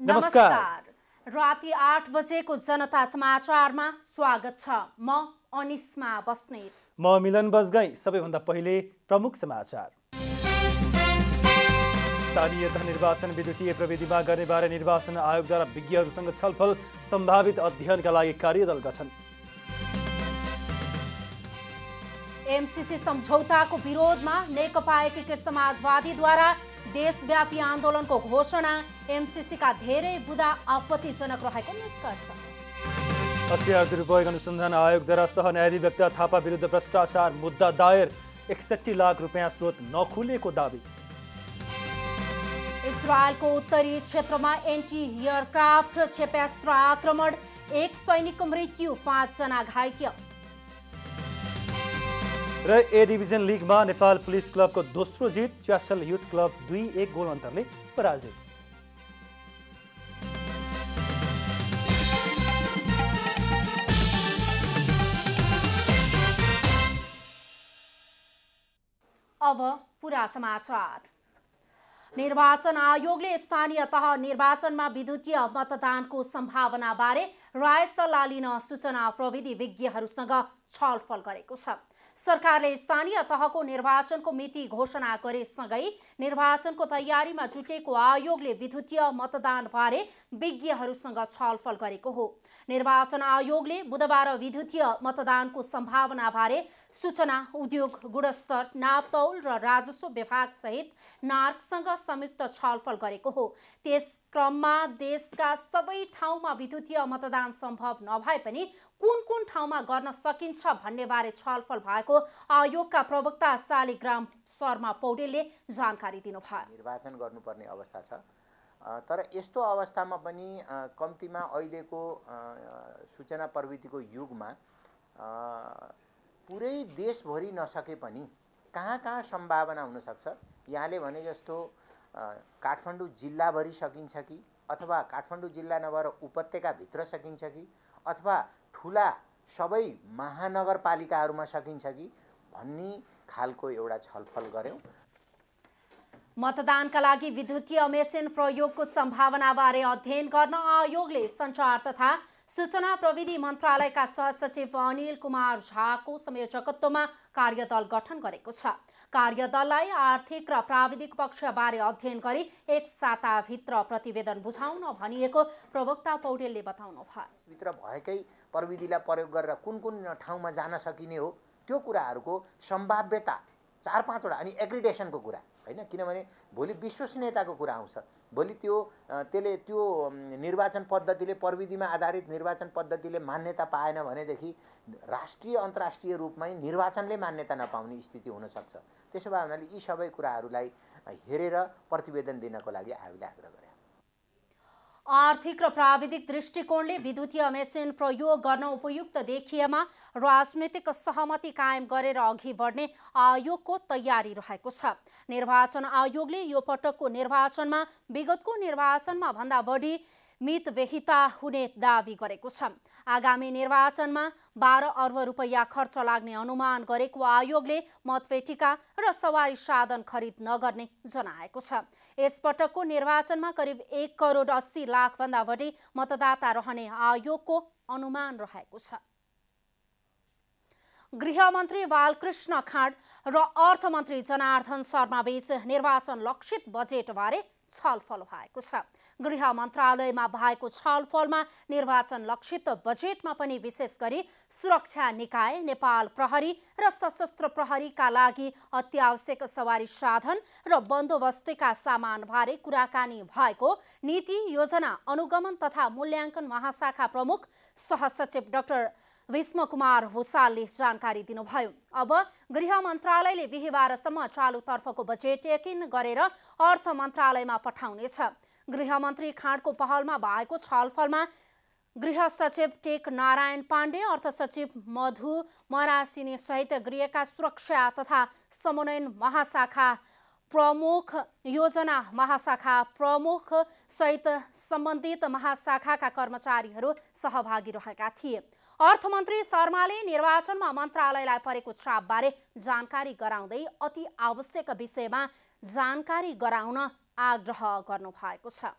नमस्कार। राति 8 बजेको जनता समाचारमा स्वागत छ। म अनिस्मा बस्नेत। म मिलन बजगाई। सबैभन्दा पहिले प्रमुख समाचार। स्थानीय तह निर्वाचन विद्युतीय प्रविधिमा गर्ने बारे निर्वाचन आयोगद्वारा विज्ञहरूसँग छलफल, सम्भावित अध्ययनका लागि कार्यदल गठन। एमसीसी सम्झौताको विरोधमा नेकपा एकीकृत समाजवादीद्वारा देशव्यापी आन्दोलनको घोषणा। एमसीसीका धेरै बुँदा आपत्तिजनक रहेको निष्कर्ष। हतियार दुरुपयोग अनुसन्धान आयोगद्वारा सहन्यायाधिवक्ता थापा विरुद्ध भ्रष्टाचार मुद्दा दायर। 61 लाख रुपियाँ स्रोत नखुलेको दावी। इजरायलको उत्तरी क्षेत्रमा एन्टी एयरक्राफ्ट क्षेपणास्त्र आक्रमण। 1 सैनिकको मृत्यु, 5 जना घाइते। र ए डिभिजन लिगमा नेपाल पुलिस क्लबको दोस्रो जित। च्यासल युथ क्लब 2-1 गोल अन्तरले पराजित। अब पूरा समाचार। निर्वाचन आयोगले स्थानीय तह निर्वाचनमा विद्युतीय मतदानको सम्भावनाबारे राय सल्लाह लिन सूचना प्रविधि विज्ञहरूसँग छलफल गरेको छ। सरकारले स्थानीय तहको निर्वाचनको मिति घोषणा गरेसँगै निर्वाचनको तयारीमा जुटेको आयोगले विद्युतीय मतदानबारे विज्ञहरूसँग छलफल गरेको हो। निर्वाचन आयोगले बुधबार विद्युतीय मतदानको सम्भावनाबारे सूचना, उद्योग, गुणस्तर, नापतौल र राजस्व विभाग सहित नार्कसँग संयुक्त छलफल गरेको हो। त्यस क्रममा देशका सबै ठाउँमा विद्युतीय मतदान सम्भव नभए पनि कुन कुन ठाउँमा गर्न सकिन्छ भन्ने बारे छलफल भएको आयोगका प्रवक्ता शालिग्राम शर्मा पौडेलले जानकारी दिनुभयो। निर्वाचन गर्नुपर्ने अवस्था छ, तर यस्तो अवस्थामा पनि कम्तीमा अहिलेको सूचना प्रविधिको युगमा पुरै देशभरि नसके पनि कहाँ कहाँ सम्भावना हुनसक्छ। यहाँले भने जस्तो काठमाडौँ जिल्लाभरि सकिन्छ कि, अथवा काठमाडौँ जिल्ला नभएर उपत्यकाभित्र सकिन्छ कि, अथवा ठुला सबै महानगरपालिकाहरूमा सकिन्छ कि भन्ने खालको एउटा छलफल गर्यौं। मतदानका लागि विद्युतीय मेसिन प्रयोगको सम्भावनाबारे अध्ययन गर्न आयोगले सञ्चार तथा सूचना प्रविधि मन्त्रालयका सहसचिव अनिल कुमार झाको संयोजकत्वमा कार्यदल गठन गरेको छ। कार्यदललाई आर्थिक र प्राविधिक पक्षबारे अध्ययन गरी 1 साताभित्र प्रतिवेदन बुझाउन भनिएको प्रवक्ता पौडेलले बताउनुभयो। भित्र भएकै प्रविधिलाई प्रयोग गरेर कुन कुन ठाउँमा जान सकिने हो त्यो कुराहरूको सम्भाव्यता 4-5 वटा, अनि एक्रिडेसनको कुरा हैन, किनभने भोलि विश्वसनीयताको कुरा आउँछ। भोलि त्यसले त्यो निर्वाचन पद्धतिले, प्रविधिमा आधारित निर्वाचन पद्धतिले मान्यता पाएन भनेदेखि राष्ट्रिय अन्तर्राष्ट्रिय रूपमै निर्वाचनले मान्यता नपाउने स्थिति हुन सक्छ। त्यसो भए हुनाले यी सबै कुराहरूलाई हेरेर प्रतिवेदन दिनको लागि आयोगले आग्रह गरे। आर्थिक र प्राविधिक दृष्टिकोणले विद्युतीय मेसिन प्रयोग गर्न उपयुक्त देखिएमा राजनीतिक सहमति कायम गरेर अघि बढ्ने आयोगको तयारी रहेको छ। निर्वाचन आयोगले यो पटकको निर्वाचनमा विगतको निर्वाचनमा भन्दा बढी मितव्ययिता हुने दावी गरेको छ। आगामी निर्वाचनमा 12 अर्ब रुपैयाँ खर्च लाग्ने अनुमान गरेको आयोगले मतपेटिका र सवारी साधन खरिद नगर्ने जनाएको छ। यसपटकको निर्वाचनमा करिब 1 करोड 80 लाख भन्दा बढी मतदाता रहने आयोगको अनुमान रहेको छ। गृहमन्त्री बालकृष्ण खाँड र अर्थमन्त्री जनार्दन शर्मा बीच निर्वाचन लक्षित बजेटबारे छलफल भएको छ। गृह मन्त्रालयमा भएको छलफलमा निर्वाचन लक्षित बजेटमा पनि विशेष गरी सुरक्षा निकाय, नेपाल प्रहरी र सशस्त्र प्रहरीका लागि अत्यावश्यक सवारी साधन र बन्दोबस्तीका सामानबारे कुराकानी भएको नीति योजना अनुगमन तथा मूल्याङ्कन महाशाखा प्रमुख सहसचिव डाक्टर विष्णु कुमार भूषालले जानकारी दिनुभयो। अब गृह मन्त्रालयले बिहिबारसम्म चालुतर्फको बजेट यकिन गरेर अर्थ मन्त्रालयमा पठाउनेछ। गृहमन्त्री खाँडको पहलमा भएको छलफलमा गृह सचिव टेक नारायण पाण्डे, अर्थ सचिव मधु मरासिनी सहित गृहका सुरक्षा तथा समन्वयन महाशाखा प्रमुख, योजना महाशाखा प्रमुख सहित सम्बन्धित महाशाखाका कर्मचारीहरू सहभागी रहेका थिए। अर्थमन्त्री शर्माले निर्वाचनमा मन्त्रालयलाई परेको चापबारे जानकारी गराउँदै अति आवश्यक विषयमा जानकारी गराउन आग्रह गर्नुभएको छ।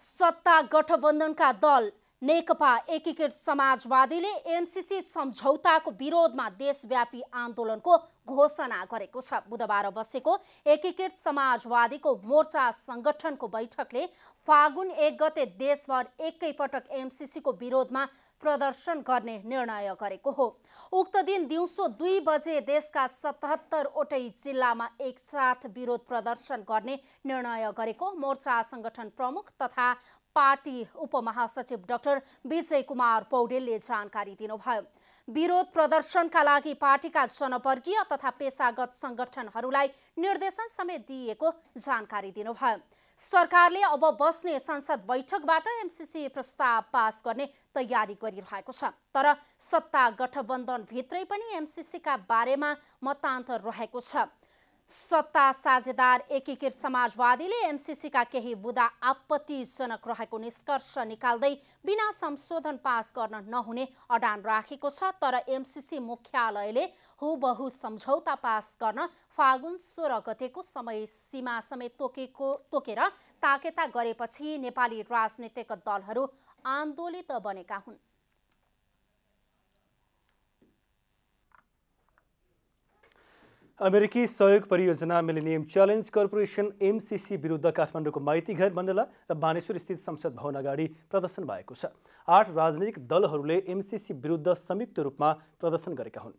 सत्ता गठबन्धनका दल नेकपा एकीकृत समाजवादीले एमसीसी सम्झौताको विरोधमा देशव्यापी आन्दोलनको घोषणा गरेको छ। बुधबार बसेको एकीकृत समाजवादीको मोर्चा संगठनको बैठकले फागुन 1 गते देशभर एकैपटक एमसीसीको विरोधमा प्रदर्शन गर्ने निर्णय गरेको हो। उक्त दिन दिउँसो 2 बजे देशका 77वटै जिल्लामा एकसाथ विरोध प्रदर्शन गर्ने निर्णय गरेको मोर्चा संगठन प्रमुख तथा पार्टी उपमहासचिव डाक्टर विजय कुमार पौडेलले जानकारी दिनुभयो। विरोध प्रदर्शनका लागि पार्टीका जनवर्गीय तथा पेशागत संगठनहरूलाई निर्देशन समेत दिएको जानकारी दिनुभयो। सरकारले अब बस्ने संसद बैठकबाट एमसीसी प्रस्ताव पास गर्ने तयारी गरिरहेको छ। तर सत्ता गठबन्धन भित्रै पनि एमसीसीका बारेमा मतान्तर रहेको छ। सत्ता साझेदार एकीकृत समाजवादीले एमसीसीका केही बुदा आपत्तिजनक रहेको निष्कर्ष निकाल्दै बिना संशोधन पास गर्न नहुने अडान राखेको छ। तर एमसीसी मुख्यालयले हुबहु सम्झौता पास गर्न फागुन 16 गतेको समय सीमा समेत तोकेर ताकेता गरेपछि नेपाली राजनीतिक दलहरू आन्दोलित बनेका हुन्। अमेरिकी सहयोग परियोजना मिलेनियम च्यालेन्ज कर्पोरेसन एमसीसी विरुद्ध काठमाडौँको माइतीघर मण्डला र बानेश्वर स्थित संसद भवन अगाडि प्रदर्शन भएको छ। 8 राजनीतिक दलहरूले एमसीसी विरुद्ध संयुक्त रूपमा प्रदर्शन गरेका हुन्।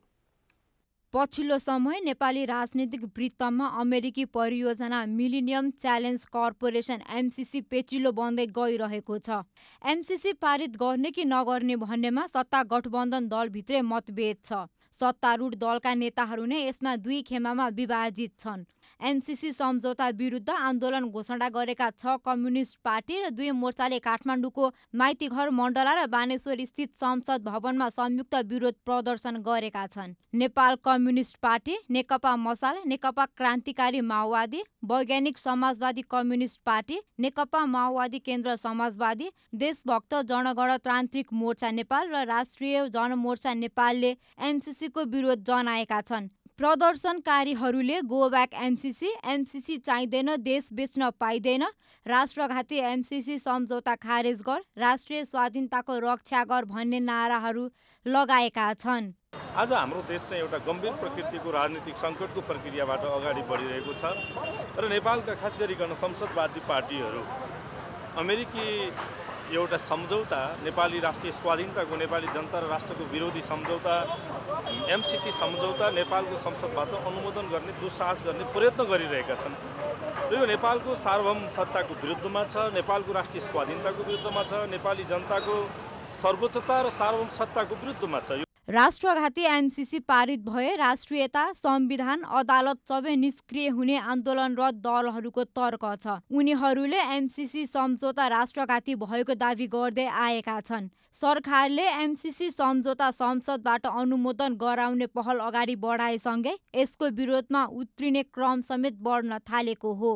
पछिल्लो समय नेपाली राजनीतिक वृत्तमा अमेरिकी परियोजना मिलेनियम च्यालेन्ज कर्पोरेसन एमसीसी पेचिलो बन्दै गइरहेको छ। एमसीसी पारित गर्ने कि नगर्ने भन्नेमा सत्ता गठबन्धन दलभित्रै मतभेद छ। सत्तारूढ दलका नेताहरू नै यसमा 2 खेमामा विभाजित छन्। एमसीसी सम्झौता विरुद्ध आन्दोलन घोषणा गरेका 6 कम्युनिस्ट पार्टी र 2 मोर्चाले काठमाडौँको माइतीघर मण्डला र बानेश्वर स्थित संसद भवनमा संयुक्त विरोध प्रदर्शन गरेका छन्। नेपाल कम्युनिस्ट पार्टी, नेकपा मसाल, नेकपा क्रान्तिकारी माओवादी, वैज्ञानिक समाजवादी कम्युनिस्ट पार्टी, नेकपा माओवादी केन्द्र समाजवादी, देशभक्त जनगणतान्त्रिक मोर्चा नेपाल र राष्ट्रिय जनमोर्चा नेपालले एमसीसीको विरोध जनाएका छन्। प्रदर्शनकारीहरूले गो ब्याक एमसीसी, एमसीसी चाहिँदैन, देश बेच्न पाइँदैन, राष्ट्रघाती एमसीसी सम्झौता खारेज गर, राष्ट्रिय स्वाधीनताको रक्षा गर भन्ने नाराहरू लगाएका छन्। आज हाम्रो देश चाहिँ एउटा गम्भीर प्रकृतिको राजनीतिक सङ्कटको प्रक्रियाबाट अगाडि बढिरहेको छ र नेपालका खास गरिकन संसदवादी पार्टीहरू अमेरिकी एउटा सम्झौता, नेपाली राष्ट्रिय स्वाधीनताको, नेपाली जनता र राष्ट्रको विरोधी सम्झौता एमसीसी सम्झौता नेपालको संसदबाट अनुमोदन गर्ने दुस्साहस गर्ने प्रयत्न गरिरहेका छन्। र यो नेपालको सार्वभौम सत्ताको विरुद्धमा छ, नेपालको राष्ट्रिय स्वाधीनताको विरुद्धमा छ, नेपाली जनताको सर्वोच्चता र सार्वभौम सत्ताको विरुद्धमा छ। राष्ट्रघाती एमसीसी पारित भए राष्ट्रियता, संविधान, अदालत सबै निष्क्रिय हुने आन्दोलनरत दलहरूको तर्क छ। उनीहरूले एमसीसी सम्झौता राष्ट्रघाती भएको दावी गर्दै आएका छन्। सरकारले एमसीसी सम्झौता संसदबाट अनुमोदन गराउने पहल अगाडि बढाएसँगै यसको विरोधमा उत्रिने क्रम समेत बढ्न थालेको हो।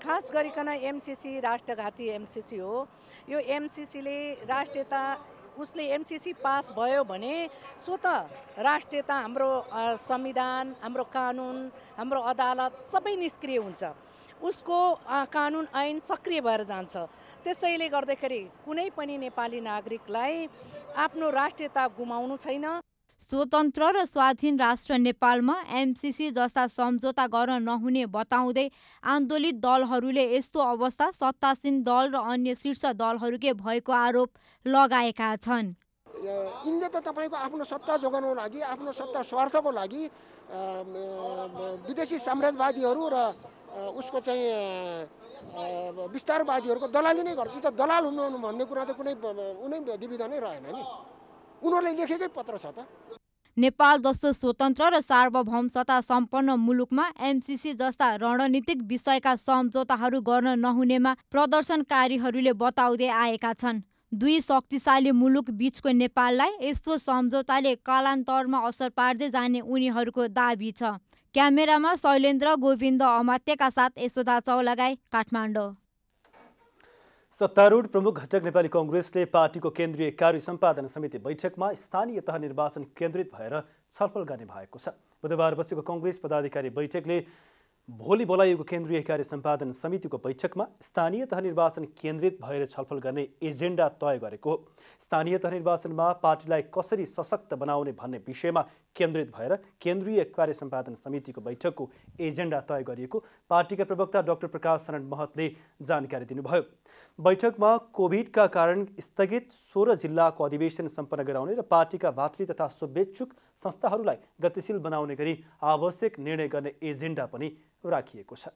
खास गरिकन एमसीसी राष्ट्रघाती एमसीसी हो। यो एमसीसीले राष्ट्रियता, उसले एमसीसी पास भयो भने स्वतः राष्ट्रियता, हाम्रो संविधान, हाम्रो कानुन, हाम्रो अदालत सबै निष्क्रिय हुन्छ। उसको कानुन ऐन सक्रिय भएर जान्छ। त्यसैले गर्दाखेरि कुनै पनि नेपाली नागरिकलाई आफ्नो राष्ट्रियता गुमाउनु छैन। स्वतन्त्र र स्वाधीन राष्ट्र नेपालमा एमसीसी जस्ता सम्झौता गर्न नहुने बताउँदै आन्दोलित दलहरूले यस्तो अवस्था सत्तासीन दल र अन्य शीर्ष दलहरूकै भएको आरोप लगाएका छन्। यिनले त तपाईको आफ्नो सत्ता जोगाउनको लागि, आफ्नो सत्ता स्वार्थको लागि विदेशी साम्राज्यवादीहरू र उसको चाहिँ विस्तारवादीहरूको दलाली नै गर्छ। यी त दलाल हुनु भन्ने कुरा त कुनै दुविधा नै रहेन नि। उनीहरूले लेखेकै पत्र छ त। नेपाल जस्तो स्वतन्त्र र सार्वभौमसत्ता सम्पन्न मुलुकमा एमसीसी जस्ता रणनीतिक विषयका सम्झौताहरू गर्न नहुनेमा प्रदर्शनकारीहरूले बताउँदै आएका छन्। 2 शक्तिशाली मुलुक बीचको नेपाललाई यस्तो सम्झौताले कालान्तरमा असर पार्दै जाने उनीहरूको दाबी छ। क्यामेरामा शैलेन्द्र गोविन्द अमात्यका साथ यशोदा चौलागाई, काठमाडौँ। सत्तारूढ प्रमुख घटक नेपाली कांग्रेसले पार्टीको केन्द्रीय कार्य सम्पादन समिति बैठकमा स्थानीय तह निर्वाचन केन्द्रित भएर छलफल गर्ने भएको छ। बुधबार बसेको कांग्रेस पदाधिकारी बैठकले भोलि बोलाइएको केन्द्रीय कार्य सम्पादन समितिको बैठकमा स्थानीय तह निर्वाचन केन्द्रित भएर छलफल गर्ने एजेन्डा तय गरेको हो। स्थानीय तह निर्वाचनमा पार्टीलाई कसरी सशक्त बनाउने भन्ने विषयमा केन्द्रित भएर केन्द्रीय कार्य सम्पादन समितिको बैठकको एजेन्डा तय गरिएको पार्टीका प्रवक्ता डाक्टर प्रकाश शरण महतले जानकारी दिनुभयो। बैठकमा कोभिडका कारण स्थगित 16 जिल्लाको अधिवेशन सम्पन्न गराउने र पार्टीका भातृ तथा शुभेच्छुक संस्थाहरूलाई गतिशील बनाउने गरी आवश्यक निर्णय गर्ने एजेन्डा पनि राखिएको छ।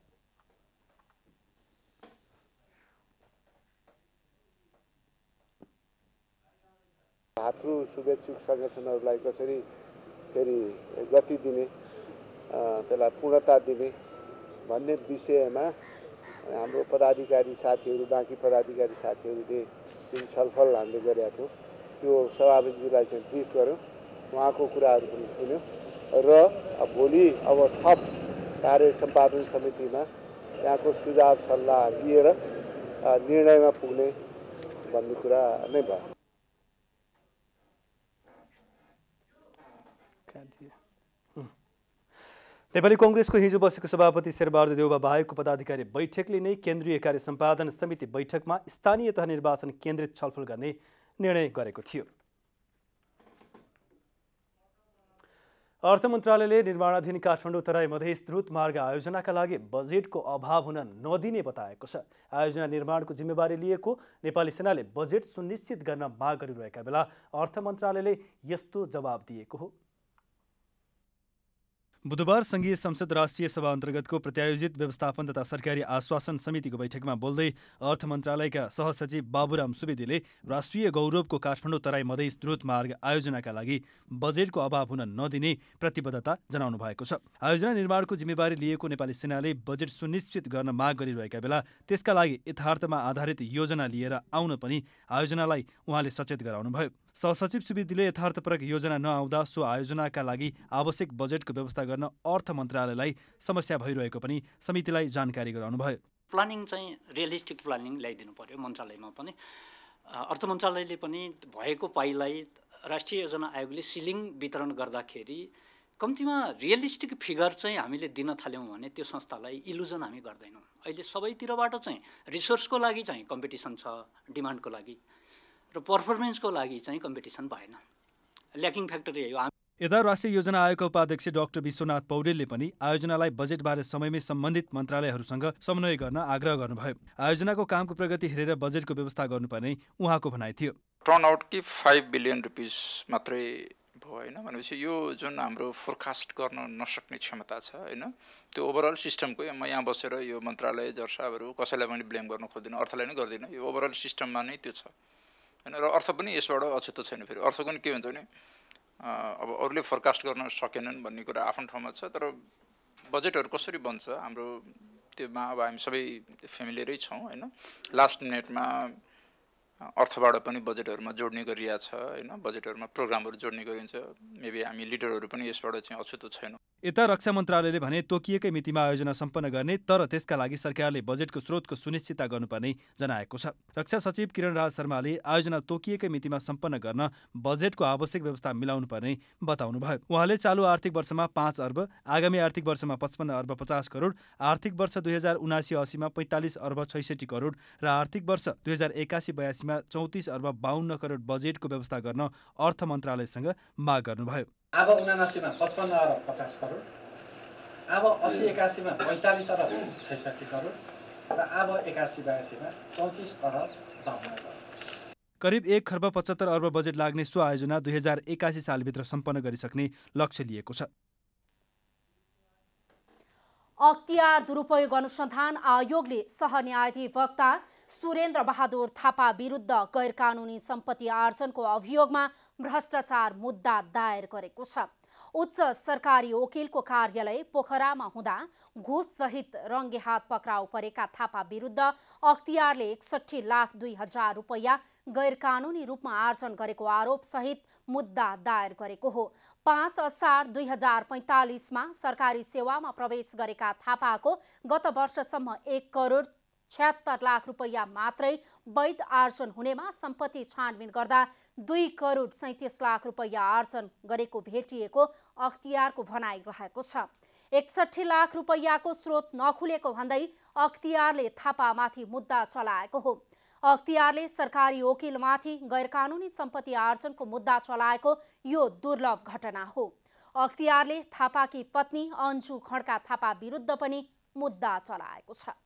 भातृ शुभेच्छुक संगठनहरूलाई कसरी फेरि गति दिने, त्यसलाई पूर्णता दिने भन्ने विषयमा हाम्रो पदाधिकारी साथीहरू, बाँकी पदाधिकारी साथीहरूले जुन छलफल हामीले गरेका थियौँ त्यो सभापतिज्यूलाई चाहिँ ब्रिफ गऱ्यौँ, उहाँको कुराहरू पनि सुन्यौँ र भोलि अब थप कार्य सम्पादन समितिमा यहाँको सुझाव सल्लाह लिएर निर्णयमा पुग्ने भन्ने कुरा नै भयो। नेपाली कांग्रेसको हिजो बसेको सभापति शेरबहादुर देउवा बाहेकको पदाधिकारी बैठकले नै केन्द्रीय कार्य सम्पादन समिति बैठकमा स्थानीय तह निर्वाचन केन्द्रित छलफल गर्ने निर्णय गरेको थियो। अर्थ मन्त्रालयले निर्माणाधीन काठमाडौँ तराई मधेस द्रुत मार्ग आयोजनाका लागि बजेटको अभाव हुन नदिने बताएको छ। आयोजना निर्माणको जिम्मेवारी लिएको नेपाली सेनाले बजेट सुनिश्चित गर्न माग गरिरहेका बेला अर्थ मन्त्रालयले यस्तो जवाब दिएको हो। बुधबार संघीय संसद राष्ट्रिय सभा अन्तर्गतको प्रत्यायोजित व्यवस्थापन तथा सरकारी आश्वासन समितिको बैठकमा बोल्दै अर्थ मन्त्रालयका सहसचिव बाबुराम सुवेदीले राष्ट्रिय गौरवको काठमाडौँ तराई मधेस द्रुत मार्ग आयोजनाका लागि बजेटको अभाव हुन नदिने प्रतिबद्धता जनाउनु भएको छ। आयोजना निर्माणको जिम्मेवारी लिएको नेपाली सेनाले बजेट सुनिश्चित गर्न माग गरिरहेका बेला त्यसका लागि यथार्थमा आधारित योजना लिएर आउन पनि आयोजनालाई उहाँले सचेत गराउनुभयो। सहसचिव सुवेदीले यथार्थपरक योजना नआउँदा सो आयोजनाका लागि आवश्यक बजेटको व्यवस्था गर्न अर्थ मन्त्रालयलाई समस्या भइरहेको पनि समितिलाई जानकारी गराउनुभयो। प्लानिङ चाहिँ रियलिस्टिक प्लानिङ ल्याइदिनु पर्यो मन्त्रालयमा पनि। अर्थ मन्त्रालयले पनि भएको पाइलाई राष्ट्रिय योजना आयोगले सिलिङ वितरण गर्दाखेरि कम्तीमा रियलिस्टिक फिगर चाहिँ हामीले दिन थाल्यौँ भने त्यो संस्थालाई इलुजन हामी गर्दैनौँ। अहिले सबैतिरबाट चाहिँ रिसोर्सको लागि चाहिँ कम्पिटिसन छ, डिमान्डको लागि र पर्फर्मेन्सको लागि चाहिँ कम्पिटिसन भएन। ल्याकिङ फ्याक्टर यही हो। यता राष्ट्रिय योजना आयोगका उपाध्यक्ष डाक्टर विश्वनाथ पौडेलले पनि आयोजनालाई बजेटबारे समयमै सम्बन्धित मन्त्रालयहरूसँग समन्वय गर्न आग्रह गर्नुभयो। आयोजनाको कामको प्रगति हेरेर बजेटको व्यवस्था गर्नुपर्ने उहाँको भनाइ थियो। टर्नआउट कि 5 बिलियन रुपिस मात्रै भयो होइन भनेपछि यो जुन हाम्रो फोरकास्ट गर्न नसक्ने क्षमता छ होइन, त्यो ओभरअल सिस्टमको म यहाँ बसेर यो मन्त्रालय जर्साहरू कसैलाई पनि ब्लेम गर्न खोज्दिनँ, अर्थलाई नै गर्दिनँ, यो ओभरअल सिस्टममा नै त्यो छ होइन। र अर्थ पनि यसबाट अछुतो छैन। फेरि अर्थको पनि के हुन्छ भने अब अरूले फोरकास्ट गर्न सकेनन् भन्ने कुरा आफ्नो ठाउँमा छ, तर बजेटहरू कसरी बन्छ हाम्रो त्योमा अब हामी सबै फ्यामिलियरै छौँ होइन। लास्ट मिनटमा अर्थबाट पनि बजेटहरूमा जोड्ने गरिएको छ होइन, बजेटहरूमा प्रोग्रामहरू जोड्ने गरिन्छ। मेबी हामी लिडरहरू पनि यसबाट चाहिँ अछुतो छैनौँ। यता रक्षा मन्त्रालयले भने तोकिएकै मितिमा आयोजना सम्पन्न गर्ने, तर त्यसका लागि सरकारले बजेटको स्रोतको सुनिश्चितता गर्नुपर्ने जनाएको छ। रक्षा सचिव किरण राज शर्माले आयोजना तोकिएकै मितिमा सम्पन्न गर्न बजेटको आवश्यक व्यवस्था मिलाउनु पर्ने बताउनुभयो। उहाँले चालु आर्थिक वर्षमा 5 अर्ब, आगामी आर्थिक वर्षमा 55 अर्ब 50 करोड, आर्थिक वर्ष 2079-80 मा 45 अर्ब 66 करोड र आर्थिक वर्ष 2081-82 मा 34 अर्ब 52 करोड बजेटको व्यवस्था गर्न अर्थ मन्त्रालयसँग माग गर्नुभयो। अब 79 मा 55 अर्ब 50 करोड, अब 80-81 मा 45 अर्ब 66 करोड र अब 81-82 मा 34 अर्ब 52 करोड। करिब 1 खर्ब 75 अर्ब बजेट लाग्ने सो आयोजना 2081 सालभित्र सम्पन्न गरिसक्ने लक्ष्य लिएको छ। अख्तियार दुरुपयोग अनुसन्धान आयोगले सहन्यायाधिवक्ता सुरेन्द्र बहादुर थापा विरुद्ध गैरकानुनी सम्पत्ति आर्जनको अभियोगमा भ्रष्टाचार मुद्दा दायर गरेको छ। उच्च सरकारी वकिलको कार्यालय पोखरामा हुँदा घुससहित रङ्गे हात पक्राउ परेका थापा विरुद्ध अख्तियारले 61,02,000 रुपैयाँ गैरकानुनी रूपमा आर्जन गरेको आरोपसहित मुद्दा दायर गरेको हो। 5 असार 2045 मा सरकारी सेवामा प्रवेश गरेका थापाको गत वर्षसम्म 1 करोड 76 लाख रुपैयाँ मात्रै वैध आर्जन हुनेमा सम्पत्ति छानबिन गर्दा 2 करोड 37 लाख रुपैयाँ आर्जन गरेको भेटिएको अख्तियारको भनाइ रहेको छ। 61 लाख रुपैयाँको स्रोत नखुलेको भन्दै अख्तियारले थापामाथि मुद्दा चलाएको हो। अख्तियारले सरकारी वकिलमाथि गैरकानुनी सम्पत्ति आर्जनको मुद्दा चलाएको यो दुर्लभ घटना हो। अख्तियारले थापाकी पत्नी अन्जु खड्का थापा विरुद्ध पनि मुद्दा चलाएको छ।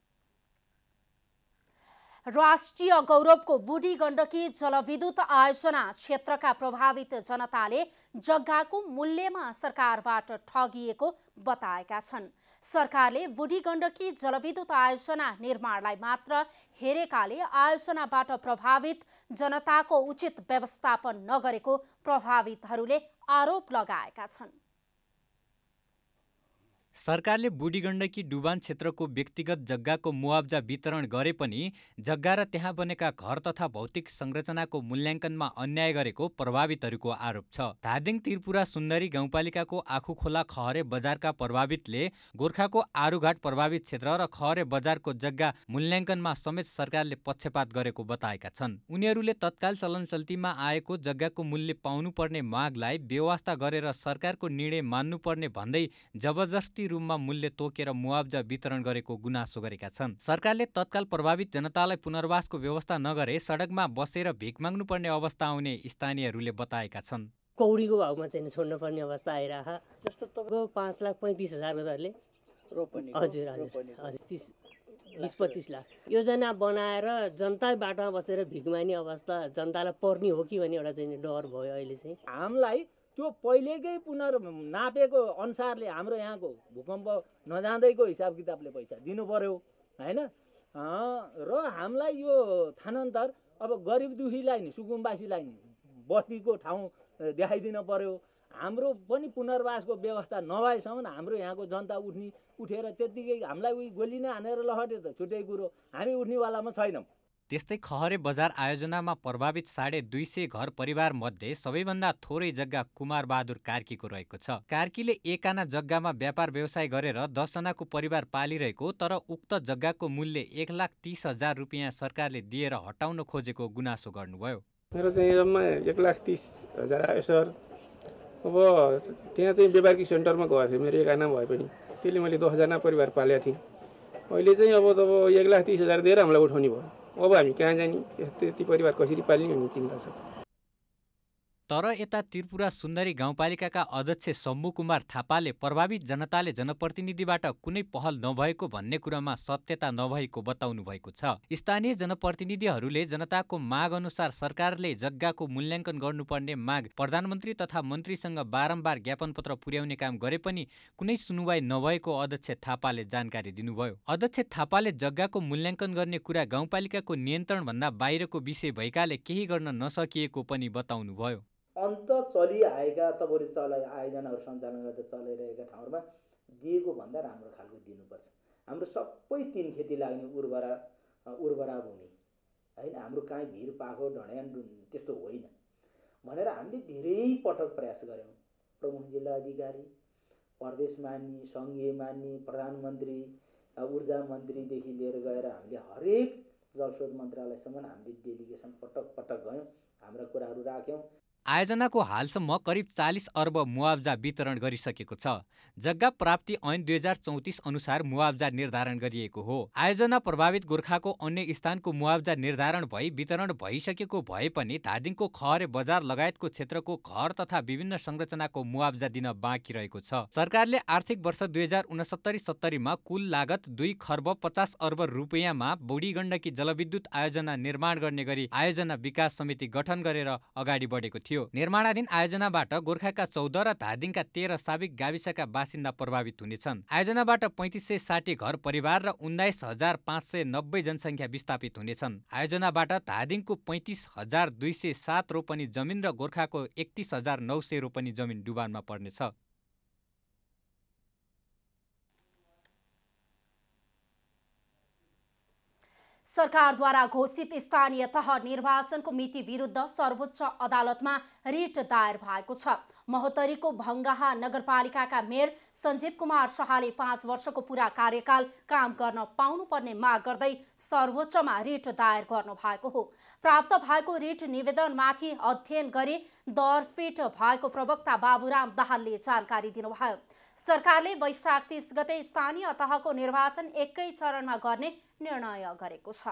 राष्ट्रिय गौरवको बुढी गण्डकी जलविद्युत आयोजना क्षेत्रका प्रभावित जनताले जग्गाको मूल्यमा सरकारबाट ठगिएको बताएका छन्। सरकारले बुढी गण्डकी जलविद्युत आयोजना निर्माणलाई मात्र हेरेकाले आयोजनाबाट प्रभावित जनताको उचित व्यवस्थापन नगरेको प्रभावितहरूले आरोप लगाएका छन्। सरकारले बुढी गण्डकी डुबान क्षेत्रको व्यक्तिगत जग्गाको मुआब्जा वितरण गरे पनि जग्गा र त्यहाँ बनेका घर तथा भौतिक संरचनाको मूल्याङ्कनमा अन्याय गरेको प्रभावितहरूको आरोप छ। धादिङ त्रिपुरा सुन्दरी गाउँपालिकाको आँखुखोला खहरे बजारका प्रभावितले गोर्खाको आरुघाट प्रभावित क्षेत्र र खहरे बजारको जग्गा मूल्याङ्कनमा समेत सरकारले पक्षपात गरेको बताएका छन्। उनीहरूले तत्काल चलनचल्तीमा आएको जग्गाको मूल्य पाउनुपर्ने मागलाई बेवास्ता गरेर सरकारको निर्णय मान्नुपर्ने भन्दै जबरजस्ती रूपमा मूल्य तोकेर मुआब्जा वितरण गरेको गुनासो गरेका छन्। सरकारले तत्काल प्रभावित जनतालाई पुनर्वासको व्यवस्था नगरे सडकमा बसेर भिख माग्नुपर्ने अवस्था आउने स्थानीयहरूले बताएका छन्। कौडीको भावमा चाहिँ छोड्नुपर्ने अवस्था आइरह जस्तो तपाईँको 5,35,000 दरले रोपनी हजुर 20-25 लाख योजना बनाएर जनता बाटोमा बसेर भिख माग्ने अवस्था जनतालाई पर्ने हो कि भन्ने एउटा चाहिँ डर भयो। अहिले चाहिँ हामीलाई त्यो पहिलेकै नापेको अनुसारले हाम्रो यहाँको भूकम्प नजाँदैको हिसाब किताबले पैसा दिनु पर्यो हैन। र हामीलाई यो थानान्तर अब गरिब दुखीलाई नि सुकुम्बासीलाई नि बस्तीको ठाउँ देखाइदिन पर्यो। हाम्रो पनि पुनर्वासको व्यवस्था नभएसम्म हाम्रो यहाँको जनता उठेर त्यतिकै हामीलाई उही गोली नै हानेर लहटे त छुट्टै कुरो, हामी उठ्नेवालामा छैनौँ। त्यस्तै खहरे बजार आयोजनामा प्रभावित 250 घर परिवार मध्ये सबैभन्दा थोरै जग्गा कुमार बहादुर कार्कीको रहेको छ। कार्कीले एक आना जग्गामा व्यापार व्यवसाय गरेर 10 जनाको परिवार पालिरहेको तर उक्त जग्गाको मूल्य 1,30,000 रुपियाँ सरकारले दिएर हटाउन खोजेको गुनासो गर्नुभयो। मेरो चाहिँ जम्मा 1,30,000 आयो सर। अब त्यहाँ चाहिँ व्यापारिक सेन्टरमा गएको थिएँ, मेरो एक आना भए पनि त्यसले मैले 10 जना परिवार पालेको थिएँ। अहिले चाहिँ अब 1,30,000 दिएर हामीलाई उठाउने भयो। अब हामी कहाँ जाने, त्यति परिवार कसरी पाल्ने भन्ने चिन्ता छ। तर यता त्रिपुरा सुन्दरी गाउँपालिकाका अध्यक्ष शम्भु कुमार थापाले प्रभावित जनताले जनप्रतिनिधिबाट कुनै पहल नभएको भन्ने कुरामा सत्यता नभएको बताउनु भएको छ। स्थानीय जनप्रतिनिधिहरूले जनताको माग अनुसार सरकारले जग्गाको मूल्याङ्कन गर्नुपर्ने माग प्रधानमन्त्री तथा मन्त्रीसँग बारम्बार ज्ञापन पत्र पुर्याउने काम गरे पनि कुनै सुनुवाई नभएको अध्यक्ष थापाले जानकारी दिनुभयो। अध्यक्ष थापाले जग्गाको मूल्याङ्कन गर्ने कुरा गाउँपालिकाको नियन्त्रणभन्दा बाहिरको विषय भएकाले केही गर्न नसकिएको पनि बताउनुभयो। अन्त चलिआएका तपाईँले आयोजनाहरू सञ्चालन गर्दै चलिरहेका ठाउँमा दिएको भन्दा राम्रो खालको दिनुपर्छ। हाम्रो सबै 3 खेती लाग्ने उर्वरा भूमि हैन, हाम्रो काहीँ भिर पाखो ढड्यान त्यस्तो होइन भनेर हामीले धेरै पटक प्रयास गऱ्यौँ। प्रमुख जिल्ला अधिकारी, प्रदेश मान्ने, सङ्घीय मान्ने, प्रधानमन्त्री, ऊर्जा मन्त्रीदेखि लिएर गएर हामीले हरेक जलस्रोत मन्त्रालयसम्म हामीले डेलिगेसन पटक गयौँ, हाम्रा कुराहरू राख्यौँ। आयोजनाको हालसम्म करिब 40 अर्ब मुआब्जा वितरण गरिसकेको छ। जग्गा प्राप्ति ऐन 2034 अनुसार मुआब्जा निर्धारण गरिएको हो। आयोजना प्रभावित गोर्खाको अन्य स्थानको मुआब्जा निर्धारण भई वितरण भइसकेको भए पनि धादिङको खहरे बजार लगायतको क्षेत्रको घर तथा विभिन्न संरचनाको मुआब्जा दिन बाँकी रहेको छ। सरकारले आर्थिक वर्ष 2069-70 मा कुल लागत 2 खर्ब 50 अर्ब रुपियाँमा बुढी गण्डकी जलविद्युत आयोजना निर्माण गर्ने गरी आयोजना विकास समिति गठन गरेर अगाडि बढेको थियो। निर्माणाधीन आयोजनाबाट गोर्खाका 14 र धादिङका 13 साबिक गाविसका बासिन्दा प्रभावित हुनेछन्। आयोजनाबाट 3560 घर परिवार र 19,590 जनसङ्ख्या विस्थापित हुनेछन्। आयोजनाबाट धादिङको 35,207 रोपनी जमिन र गोर्खाको 31,900 रोपनी जमिन डुबानमा पर्नेछ। सरकारद्वारा घोषित स्थानीय तह निर्वाचनको मिति विरुद्ध सर्वोच्च अदालतमा रिट दायर भएको छ। महोत्तरीको भङ्गाहा नगरपालिकाका मेयर सञ्जीव कुमार शाहले 5 वर्षको पूरा कार्यकाल काम गर्न पाउनुपर्ने माग गर्दै सर्वोच्चमा रिट दायर गर्नु भएको हो। प्राप्त भएको रिट निवेदनमाथि अध्ययन गरी दरफिट भएको प्रवक्ता बाबुराम दाहालले जानकारी दिनुभयो। सरकारले वैशाख 30 गते स्थानीय तहको निर्वाचन एकै चरणमा गर्ने निर्णय गरेको छ।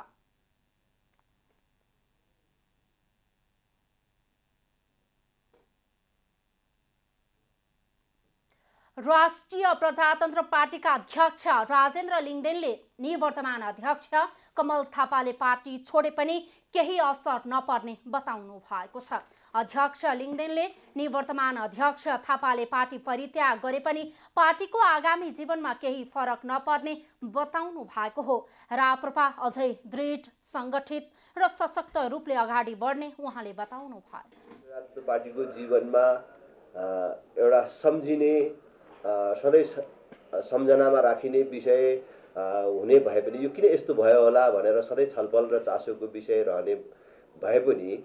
राष्ट्रिय प्रजातन्त्र पार्टीका अध्यक्ष राजेन्द्र लिङदेनले निवर्तमान अध्यक्ष कमल थापाले पार्टी छोडे पनि केही असर नपर्ने बताउनु भएको छ। अध्यक्ष लिङदेनले निवर्तमान अध्यक्ष थापाले पार्टी परित्याग गरे पनि पार्टीको आगामी जीवनमा केही फरक नपर्ने बताउनु भएको हो। राप्रपा अझै दृढ, सङ्गठित र सशक्त रूपले अगाडि बढ्ने उहाँले बताउनु भयो। पार्टीको जीवनमा एउटा सम्झिने, सधैँ सम्झनामा राखिने विषय हुने भए पनि यो किन यस्तो भयो होला भनेर सधैँ छलफल र चासोको विषय रहने भए पनि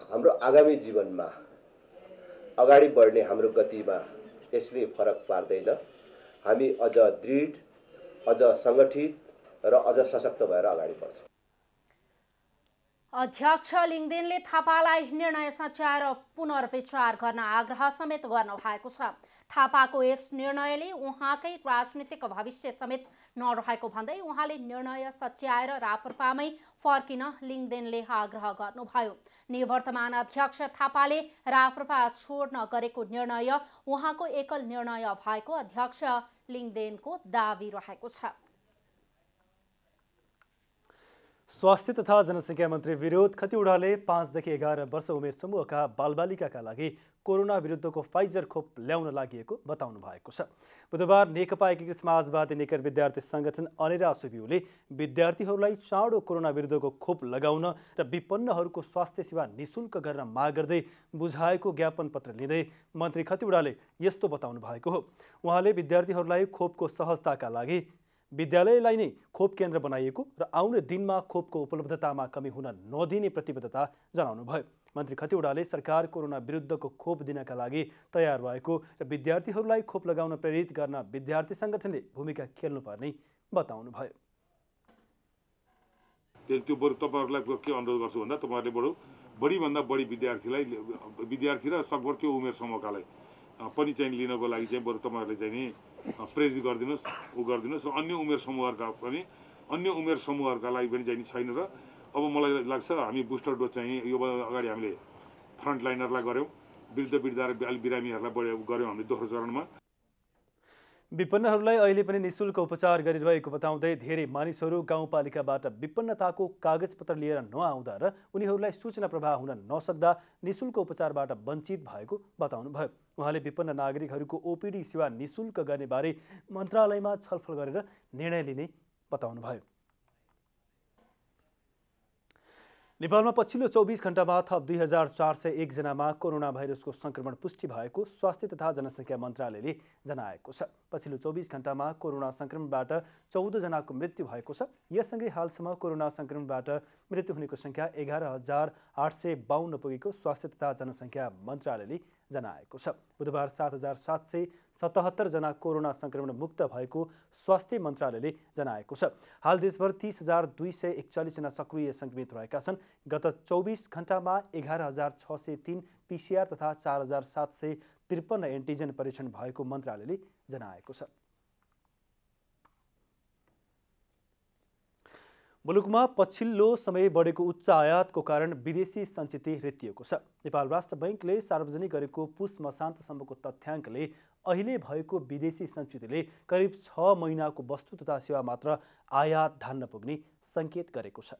हाम्रो आगामी जीवनमा अगाडि बढ्ने हाम्रो गतिमा यसले फरक पार्दैन। हामी अझ दृढ, अझ सङ्गठित र अझ सशक्त भएर अगाडि बढ्छौँ। अध्यक्ष लिङदेनले थापालाई निर्णय सच्याएर पुनर्विचार गर्न आग्रह समेत गर्नु भएको छ। थापाको यस निर्णयले उहाँकै राजनीतिक भविष्य समेत नरहेको भन्दै उहाँले निर्णय सच्याएर राप्रपामै फर्किन लिङदेनले आग्रह गर्नुभयो। निवर्तमान अध्यक्ष थापाले राप्रपा छोड्न गरेको निर्णय उहाँको एकल निर्णय भएको अध्यक्ष लिङदेनको दाबी रहेको छ। स्वास्थ्य तथा जनसङ्ख्या मन्त्री विनोद खतिवडाले 5 देखि 11 वर्ष उमेर समूहका बालबालिकाका लागि कोरोना विरुद्धको फाइजर खोप ल्याउन लागि बताउनु भएको छ। बुधबार नेकपा एकीकृत समाजवादी निकट विद्यार्थी संगठन अनेरा सुब्युले विद्यार्थीहरूलाई चाँडो कोरोना विरुद्धको खोप लगाउन र विपन्नहरूको स्वास्थ्य सेवा निशुल्क गर्न माग गर्दै बुझाएको ज्ञापन पत्र लिँदै मन्त्री खतिवडाले यस्तो बताउनु भएको हो। उहाँले विद्यार्थीहरूलाई खोपको सहजताका लागि विद्यालयलाई नै खोप केन्द्र बनाइएको र आउने दिनमा खोपको उपलब्धतामा कमी हुन नदिने प्रतिबद्धता जनाउनुभयो। मन्त्री खतिवडाले सरकार कोरोना विरुद्धको खोप दिनका लागि तयार भएको र विद्यार्थीहरूलाई खोप लगाउन प्रेरित गर्न विद्यार्थी संगठनले भूमिका खेल्नुपर्ने बताउनुभयो। त्यो बरु तपाईँहरूलाई के अनुरोध गर्छु भन्दा तपाईँहरूले बढीभन्दा बढी विद्यार्थी र सकभर त्यो उमेर समूहकालाई पनि चाहिँ लिनको लागि चाहिँ बरु तपाईँहरूले चाहिँ नि प्रेरित गरिदिनुहोस्, गरिदिनुहोस् र अन्य उमेर समूहहरूका लागि पनि चाहिँ छैन। र अब मलाई लाग्छ हामी बुस्टर डोज चाहिँ यो अगाडि हामीले फ्रन्टलाइनरलाई गऱ्यौँ, वृद्ध वृद्धा र बिरामीहरूलाई गऱ्यौँ हामीले दोस्रो चरणमा। विपन्नहरूलाई अहिले पनि निशुल्क उपचार गरिरहेको बताउँदै धेरै मानिसहरू गाउँपालिकाबाट विपन्नताको कागजपत्र लिएर नआउँदा र उनीहरूलाई सूचना प्रवाह हुन नसक्दा निशुल्क उपचारबाट वञ्चित भएको बताउनुभयो। उहाँले विपन्न नागरिकहरूको ओपिडी सेवा निशुल्क गर्ने बारे मन्त्रालयमा छलफल गरेर निर्णय लिने बताउनुभयो। नेपालमा पछिल्लो 24 घण्टामा थप 2401 जनामा कोरोना भाइरसको संक्रमण पुष्टि भएको स्वास्थ्य तथा जनसङ्ख्या मन्त्रालयले जनाएको छ। पछिल्लो 24 घण्टामा कोरोना संक्रमणबाट 14 जनाको मृत्यु भएको छ। यससँगै हालसम्म कोरोना संक्रमणबाट मृत्यु हुनेको संख्या 11,852 पुगेको स्वास्थ्य तथा जनसङ्ख्या मन्त्रालयले जनाएको छ। बुधबार 7,777 जना कोरोना संक्रमण मुक्त भएको स्वास्थ्य मन्त्रालयले जनाएको छ। हाल देशभर 30,241 जना सक्रिय संक्रमित रहेका छन्। गत 24 घण्टामा 11,603 पिसिआर तथा 4,753 एन्टिजेन परीक्षण भएको मन्त्रालयले जनाएको छ। मुलुकमा पछिल्लो समय बढेको उच्च आयातको कारण विदेशी सञ्चित हृत्तिएको छ। नेपाल राष्ट्र बैंकले सार्वजनिक गरेको पुस मसान्तसम्मको तथ्याङ्कले अहिले भएको विदेशी सञ्चितले करिब 6 महिनाको वस्तु तथा सेवा मात्र आयात धान्न पुग्ने सङ्केत गरेको छ।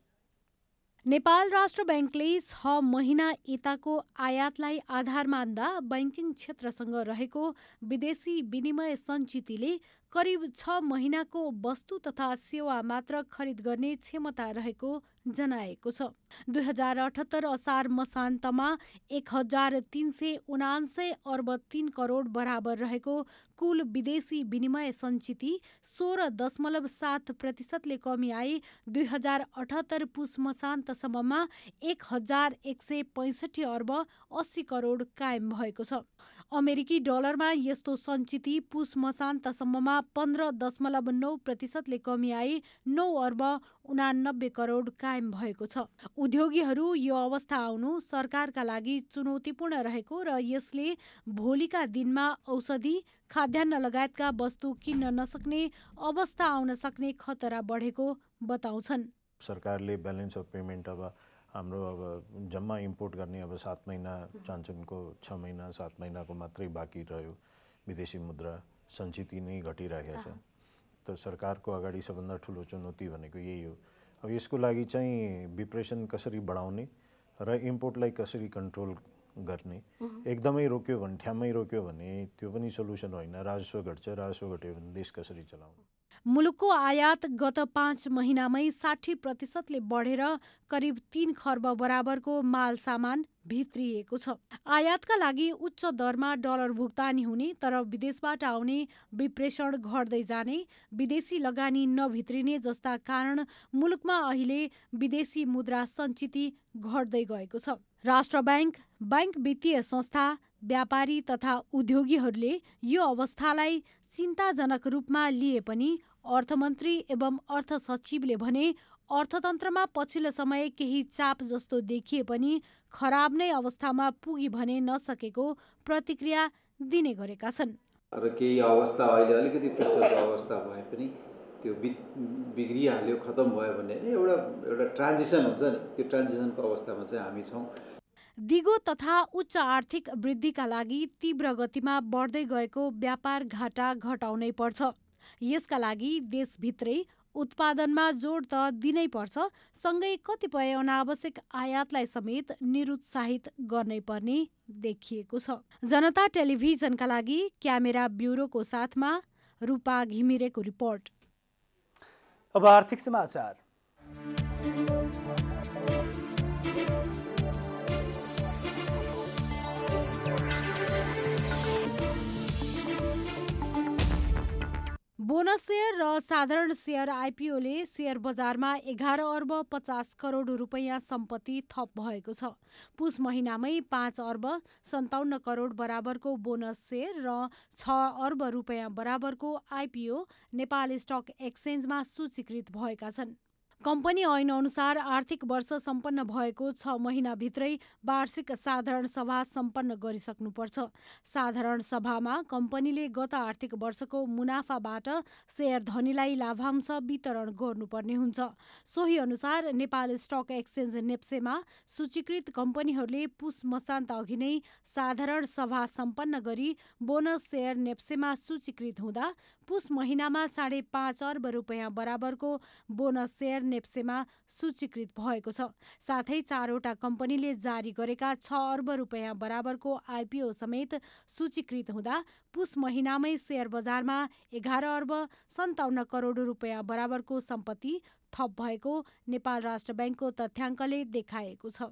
नेपाल राष्ट्र बैंकले 6 महिना यताको आयातलाई आधार मान्दा बैंकिङ क्षेत्रसँग रहेको विदेशी विनिमय सञ्चितले करिब 6 महिनाको वस्तु तथा सेवा मात्र खरिद गर्ने क्षमता रहेको जनाएको छ। 2078 असार मसान्तमा 1,379 अर्ब 3 करोड बराबर रहेको कुल विदेशी विनिमय सञ्चित 16.7% कमी आई 2078 पुस मसान्तसम्ममा 1,165 अर्ब 80 करोड कायम भएको छ। अमेरिकी डलरमा यस्तो सञ्चित पुस मसान्तसम्ममा 15.9% कमी आई 9 अर्ब 89 करोड कायम भएको छ। उद्योगीहरू यो अवस्था आउनु सरकारका लागि चुनौतीपूर्ण रहेको र यसले भोलिका दिनमा औषधि, खाद्यान्न लगायतका वस्तु किन्न नसक्ने अवस्था आउन सक्ने खतरा बढेको बताउँछन्। सरकारले ब्यालेन्स अफ पेमेन्ट अब हाम्रो अब जम्मा इम्पोर्ट गर्ने अब 7 महिना चान्चुनको 6 महिना 7 महिनाको मात्रै बाँकी रह्यो। विदेशी मुद्रा सञ्चित नै घटिरहेको छ। त सरकारको अगाडि सबभन्दा ठुलो चुनौती भनेको यही हो। अब यसको लागि चाहिँ विप्रेसन कसरी बढाउने र इम्पोर्टलाई कसरी कन्ट्रोल गर्ने। एकदमै रोक्यो भने, ठ्याम्मै रोक्यो भने त्यो पनि सोलुसन होइन। राजस्व घट्छ, राजस्व घट्यो भने देश कसरी चलाउने। मुलुकको आयात गत 5 महिनामै 60%ले बढेर करिब 3 खर्ब बराबरको माल सामान भित्रिएको छ। आयातका लागि उच्च दरमा डलर भुक्तानी हुने तर विदेशबाट आउने विप्रेषण घट्दै जाने, विदेशी लगानी नभित्रिने जस्ता कारण मुलुकमा अहिले विदेशी मुद्रा सञ्चित घट्दै गएको छ। राष्ट्र ब्याङ्क, बैंक वित्तीय संस्था, व्यापारी तथा उद्योगीहरूले यो अवस्थालाई चिन्ताजनक रूपमा लिए पनि अर्थमन्त्री एवं अर्थ सचिवले भने अर्थतन्त्रमा पछिल्लो समय केही चाप जस्तो देखिए पनि खराब नै अवस्थामा पुगी भने नसकेको प्रतिक्रिया दिने गरेका छन्। र केही अवस्था अहिले अलिकति प्रेसरको अवस्था भए पनि त्यो बिग्रिहाल्यो, खतम भयो भने एउटा ट्रान्जिसन हुन्छ नि, त्यो ट्रान्जिसनको अवस्थामा चाहिँ हामी छौँ। दिगो तथा उच्च आर्थिक वृद्धिका लागि तीव्र गतिमा बढ्दै गएको व्यापार घाटा घटाउनै पर्छ। यसका लागि देशभित्रै उत्पादनमा जोड त दिनै पर्छ, सँगै कतिपय अनावश्यक आयातलाई समेत निरुत्साहित गर्नै पर्ने देखिएको छ। जनता टेलिभिजनका लागि क्यामेरा ब्युरोको साथमा रूपा घिमिरेको रिपोर्ट। अब आर्थिक समाचार। बोनस सेयर र साधारण सेयर आइपिओले सेयर बजारमा 11 अर्ब 50 करोड रुपैयाँ सम्पत्ति थप भएको छ। पुस महिनामै 5 अर्ब 57 करोड बराबरको बोनस सेयर र 6 अर्ब रुपैयाँ बराबरको आइपिओ नेपाल स्टक एक्सचेन्जमा सूचीकृत भएका छन्। कम्पनी ऐन अनुसार आर्थिक वर्ष सम्पन्न भएको 6 महिनाभित्रै वार्षिक साधारण सभा सम्पन्न गरिसक्नुपर्छ। साधारण सभामा कम्पनीले गत आर्थिक वर्षको मुनाफाबाट सेयर धनीलाई लाभांश वितरण गर्नुपर्ने हुन्छ। सोही अनुसार नेपाल स्टक एक्सचेन्ज नेप्सेमा सूचीकृत कम्पनीहरूले पुस मसान्त अघि नै साधारण सभा सम्पन्न गरी बोनस सेयर नेप्सेमा सूचीकृत हुँदा पुस महिनामा 5.5 अर्ब रुपैयाँ बराबरको बोनस सेयर नेप्सेमा सूचीकृत भएको छ। साथै 4वटा कम्पनीले जारी गरेका 6 अर्ब रुपैयाँ बराबरको आइपिओ समेत सूचीकृत हुँदा पुस महिनामै सेयर बजारमा 11 अर्ब 57 करोड रुपैयाँ बराबरको सम्पत्ति थप भएको नेपाल राष्ट्र ब्याङ्कको तथ्याङ्कले देखाएको छ।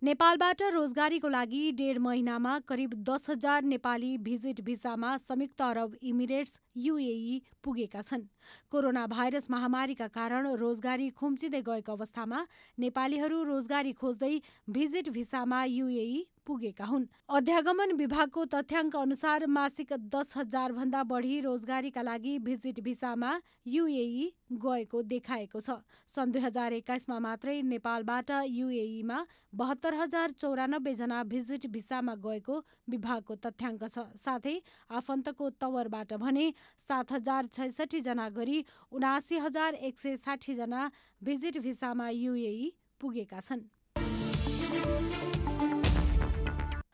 नेपालबाट रोजगारीको लागि 1.5 महिनामा करिब 10,000 नेपाली भिजिट भिसामा संयुक्त अरब इमिरेट्स युएई पुगेका छन्। कोरोना भाइरस महामारीका कारण रोजगारी खुम्चिँदै गएको अवस्थामा नेपालीहरू रोजगारी खोज्दै भिजिट भिसामा युएई पुगेका हुन्। अध्यागमन विभागको तथ्याङ्क अनुसार मासिक 10,000 भन्दा बढी रोजगारीका लागि भिजिट भिसामा युएई गएको देखाएको छ। सन् 2021मा मात्रै नेपालबाट युएईमा 72,094 जना भिजिट भिसामा गएको विभागको तथ्याङ्क छ। साथै आफन्तको तवरबाट भने 7,066 जना गरी 79,160 जना भिजिट भिसामा युएई पुगेका छन्।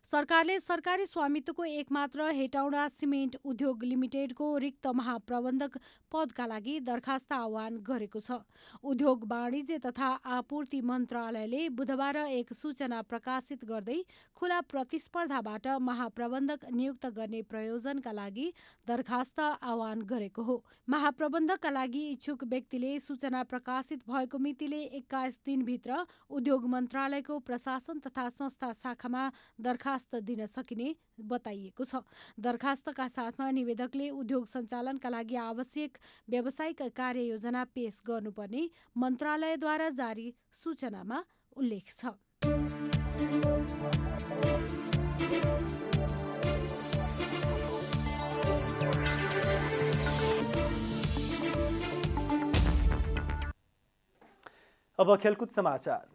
सरकारले सरकारी स्वामित्वको एकमात्र हेटौँडा सिमेन्ट उद्योग लिमिटेडको रिक्त महाप्रबन्धक पदका लागि दरखास्त आह्वान गरेको छ। उद्योग वाणिज्य तथा आपूर्ति मन्त्रालयले बुधबार एक सूचना प्रकाशित गर्दै खुला प्रतिस्पर्धाबाट महाप्रबन्धक नियुक्त गर्ने प्रयोजनका लागि दरखास्त आह्वान गरेको हो। महाप्रबन्धकका लागि इच्छुक व्यक्तिले सूचना प्रकाशित भएको मितिले 21 दिनभित्र उद्योग मन्त्रालयको प्रशासन तथा संस्था शाखामा दरखास्त दिन सकिने बताइएको छ। दरखास्तका साथमा निवेदकले उद्योग सञ्चालनका लागि आवश्यक व्यावसायिक कार्ययोजना पेश गर्नुपर्ने मन्त्रालयद्वारा जारी सूचनामा उल्लेख छ। अब खेलकुद समाचार।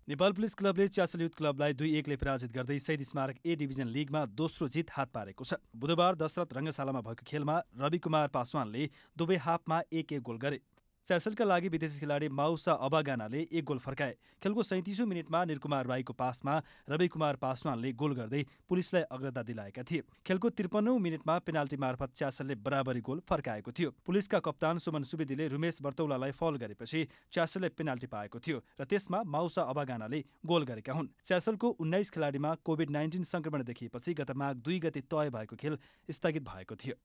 नेपाल पुलिस क्लबले च्यासल युथ क्लबलाई 2-1ले पराजित गर्दै शहीद स्मारक ए डिभिजन लिगमा दोस्रो जित हात पारेको छ। बुधबार दशरथ रङ्गशालामा भएको खेलमा रवि कुमार पासवानले दुवै हाफमा 1-1 गोल गरे। च्यासलका लागि विदेशी खेलाडी माउसा अबागानाले 1 गोल फर्काए। खेलको 37औं मिनेटमा निरकुमार राईको पासमा रवि कुमार पासवानले गोल गर्दै पुलिसलाई अग्रता दिलाएका थिए। खेलको 53औं मिनेटमा पेनाल्टी मार्फत च्यासलले बराबरी गोल फर्काएको थियो। पुलिसका कप्तान सुमन सुवेदीले रुमेश बर्तौलालाई फल गरेपछि च्यासलले पेनाल्टी पाएको थियो र त्यसमा माउसा अबागानाले गोल गरेका हुन्। च्यासलको 19 खेलाडीमा कोभिड-19 संक्रमण देखिएपछि गत माघ 2 गते तय भएको खेल स्थगित भएको थियो।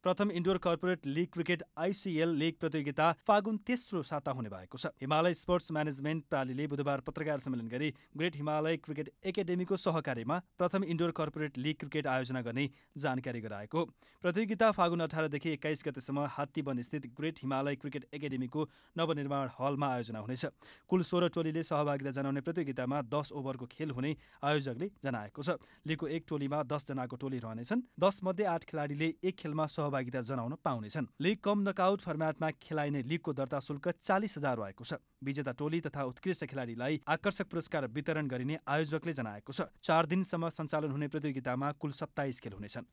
प्रथम indoor corporate league cricket ICL league प्रतियोगिता फागुन तेस्रो साता हुने भएको छ। हिमालय स्पोर्ट्स म्यानेजमेन्ट प्रालीले बुधबार पत्रकार सम्मेलन गरी ग्रेट हिमालय क्रिकेट एकाडेमीको सहकार्यमा प्रथम इन्डोर कर्पोरेट लीग क्रिकेट आयोजना गर्ने जानकारी गराएको। प्रतियोगिता फागुन 18 देखि 21 गतेसम्म हात्तीवन स्थित ग्रेट हिमालय क्रिकेट एकाडेमीको नवनिर्माण हलमा आयोजना हुनेछ। कुल 16 टोलीले सहभागिता जनाउने प्रतियोगितामा 10 ओभरको खेल हुने आयोजकले जनाएको छ। लीगको एक टोलीमा 10 जनाको टोली रहनेछन्। 10 मध्ये 8 खेलाडीले एक खेलमा सहभागिता जनाउन पाउनेछन्। लीग कम नकआउट फर्मेटमा खेलाइने लीगको दर्ता शुल्क 40,000 रहेको छ। विजेता टोली तथा उत्कृष्ट खेलाडीलाई आकर्षक पुरस्कार वितरण गरिने आयोजकले जनाएको छ। 4 दिनसम्म सञ्चालन हुने प्रतियोगितामा कुल 27 खेल हुनेछन्।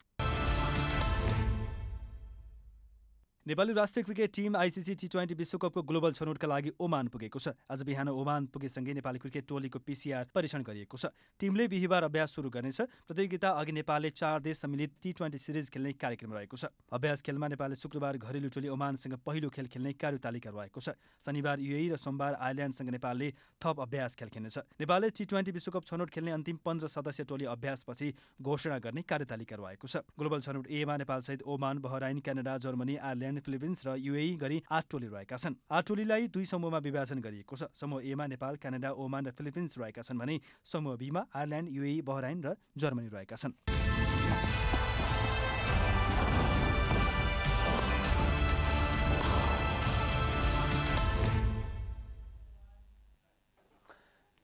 नेपाली राष्ट्रिय क्रिकेट टिम ICC T20 विश्वकपको ग्लोबल छनौटका लागि ओमान पुगेको छ। आज बिहान ओमान पुगेसँगै नेपाली क्रिकेट टोलीको PCR परीक्षण गरिएको छ। टिमले बिहिबार अभ्यास सुरु गर्नेछ। प्रतियोगिता अघि नेपालले 4 देश सम्मिलित T20 सिरिज खेल्ने कार्यक्रम रहेको छ। अभ्यास खेलमा नेपालले शुक्रबार घरेलु टोली ओमानसँग पहिलो खेल खेल्ने कार्यतालिका रहेको छ। शनिबार UAE र सोमबार आयरल्यान्डसँग नेपालले थप अभ्यास खेल खेल्नेछ। नेपालले T20 विश्वकप छनौट खेल्ने अन्तिम 15 सदस्य टोली अभ्यासपछि घोषणा गर्ने कार्यतालिका रहेको छ। ग्लोबल छनौट एमा नेपालसहित Oman, Bahrain, Canada, Germany, Ireland, Philippines र UAE गरी 8 टोली रहेका छन्। 8 टोलीलाई 2 समूहमा विभाजन गरिएको छ। समूह एमा नेपाल, क्यानाडा, ओमान र फिलिपिन्स रहेका छन् भने समूह बीमा आयरल्यान्ड, UAE, बहराइन र जर्मनी रहेका छन्।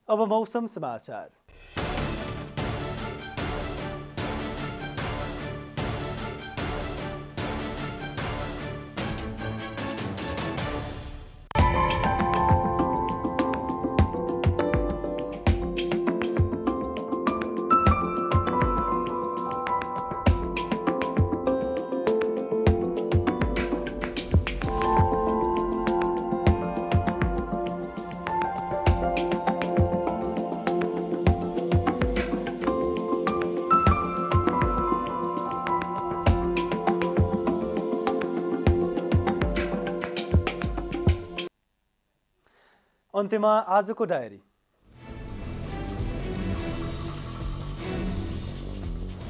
अब मौसम समाचार। अन्त्यमा आजको डायरी।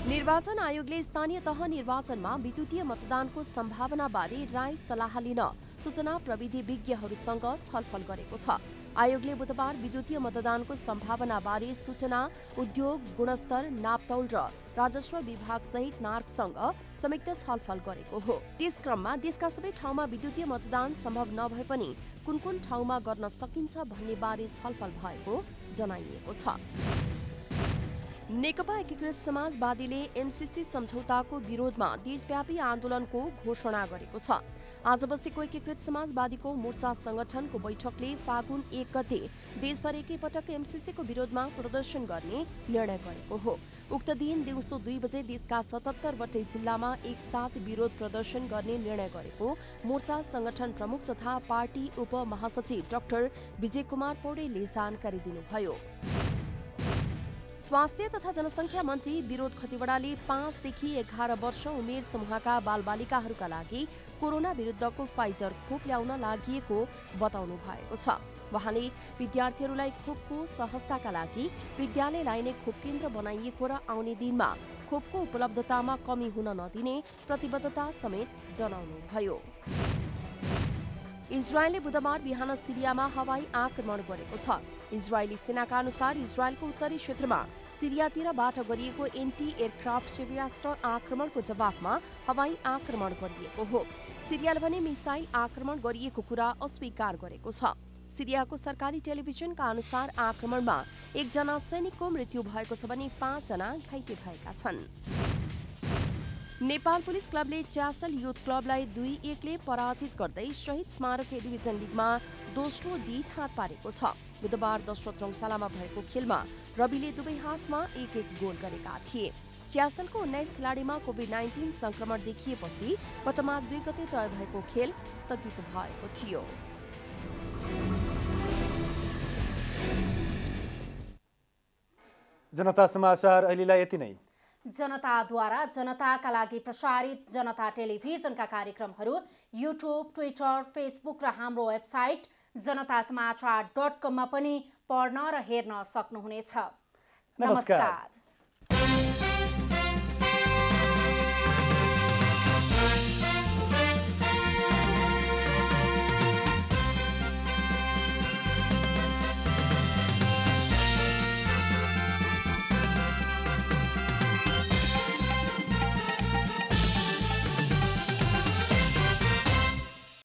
निर्वाचन आयोगले स्थानीय तह निर्वाचनमा विद्युतीय मतदानको सम्भावनाबारे राय सल्लाह लिन सूचना प्रविधि विज्ञहरूसँग छलफल गरेको छ। आयोगले बुधबार विद्युतीय मतदानको सम्भावनाबारे सूचना, उद्योग, गुणस्तर, नापतौल र राजस्व विभाग सहित नार्कसँग संयुक्त छलफल गरेको हो। त्यस क्रममा देशका सबै ठाउँमा विद्युतीय मतदान सम्भव नभए पनि कुन कुन ठाउँमा गर्न सकिन्छ भन्ने बारे छलफल भएको जनाइएको छ। नेकपा एकीकृत समाजवादीले MCC सम्झौताको विरोधमा देशव्यापी आन्दोलनको घोषणा गरेको छ। आज बसेको एकीकृत समाजवादीको मोर्चा संगठनको बैठकले फागुन 1 गते देशभर एकैपटक MCC को विरोधमा प्रदर्शन गर्ने निर्णय गरेको हो। उक्त दिन दिउँसो 2 बजे देशका 77 वटै जिल्लामा एकसाथ विरोध प्रदर्शन गर्ने निर्णय गरेको मोर्चा संगठन प्रमुख तथा पार्टी उपमहासचिव डाक्टर विजय कुमार पौडेलले जानकारी दिनुभयो। स्वास्थ्य तथा जनसङ्ख्या मन्त्री विनोद खतिवड़ाले 5 देखि 11 वर्ष उमेर समूहका बालबालिकाहरूका लागि कोरोना विरुद्धको फाइजर खोप ल्याउन लागि बताउनु भएको छ। वहाँले विद्यार्थीहरूलाई खोपको सहजताका लागि विद्यालय ल्याइने खोप केन्द्र बनाइएको र आउने दिनमा खोपको उपलब्धतामा कमी हुन नदिने प्रतिबद्धता समेत जनाउनुभयो। इजरायलले बुधबार बिहान सिरियामा हवाई आक्रमण गरेको छ। इजरायली सेनाका अनुसार इजरायलको उत्तरी क्षेत्रमा सिरियातिरबाट गरिएको एन्टी एयरक्राफ्ट क्षेपणास्त्र आक्रमणको जवाफमा हवाई आक्रमण गरिएको हो। सिरियाले भने मिसाइल आक्रमण गरिएको कुरा अस्वीकार गरेको छ। सिरियाको सरकारी टेलिभिजनका अनुसार आक्रमणमा 1 जना सैनिकको मृत्यु भएको छ भने 5 जना घाइते भएका छन्। नेपाल पुलिस क्लबले च्यासल युथ क्लबलाई 2-1 ले पराजित गर्दै शहीद स्मारक ए डिभिजन लिगमा दोस्रो जित हात पारेको छ। बुधबार दशरथ रङशालामा भएको खेलमा रविले दुवै हाफमा 1-1 गोल गरेका थिए। च्यासलको 19 खेलाडीमा कोभिड-19 संक्रमण देखिएपछि गत माघ 2 गते तय भएको खेल स्थगित भएको थियो। जनता समाचार अहिलेलाई यति नै। जनताद्वारा जनताका लागि प्रसारित जनता टेलिभिजनका कार्यक्रमहरू युट्युब, ट्विटर, फेसबुक र हाम्रो वेबसाइट जनतासमाचार.com मा पनि पढ्न र हेर्न सक्नुहुनेछ। नमस्कार।